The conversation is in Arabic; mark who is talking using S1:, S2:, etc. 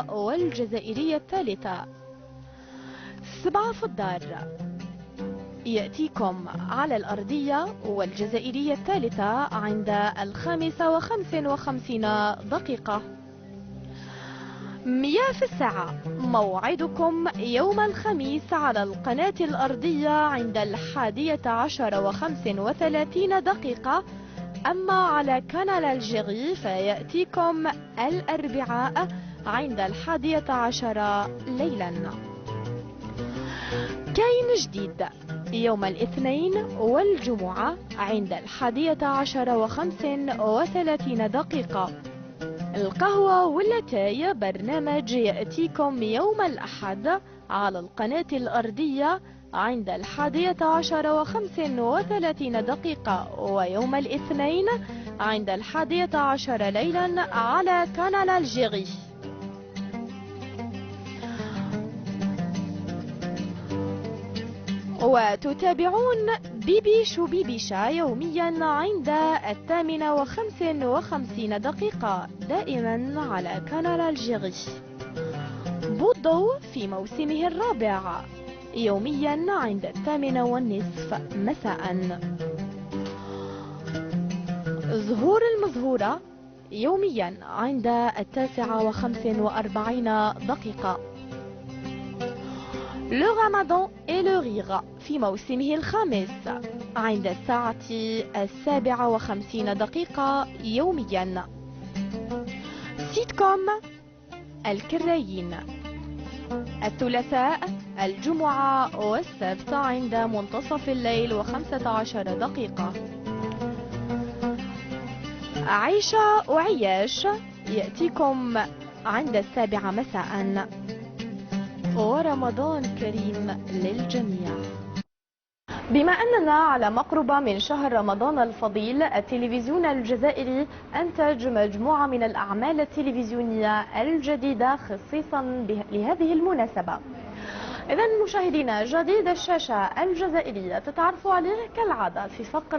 S1: والجزائرية الثالثة. 7 في الدار يأتيكم على الأرضية والجزائرية الثالثة عند 5:55. 100 في الساعة موعدكم يوم الخميس على القناة الأرضية عند 11:35. أما على قناة الجيري فيأتيكم الأربعاء عند 11 ليلا. كاين جديد يوم الاثنين والجمعة عند 11:35. القهوة واللاتاي برنامج يأتيكم يوم الأحد على القناة الأرضية عند 11:35، ويوم الاثنين عند 11 ليلا على قناة الجيري. وتتابعون بيبي شو بيبيشا يوميا عند 8:55 دائما على قناة الجيري. بودو في موسمه الرابع يوميا عند 8:30 مساء. زهور المزهورة يوميا عند 9:45. لو رمضان et le rire في موسمه الخامس عند الساعة 7:50 يوميا. سيت كوم الكرايين الثلاثاء الجمعة والسبت عند منتصف الليل و15. عيشة وعياش يأتيكم عند 7 مساء. ورمضان كريم للجميع. بما أننا على مقربة من شهر رمضان الفضيل، التلفزيون الجزائري أنتج مجموعة من الأعمال التلفزيونية الجديدة خصيصا لهذه المناسبة. إذن مشاهدينا، جديد الشاشة الجزائرية تتعرفوا عليه كالعادة في فقرة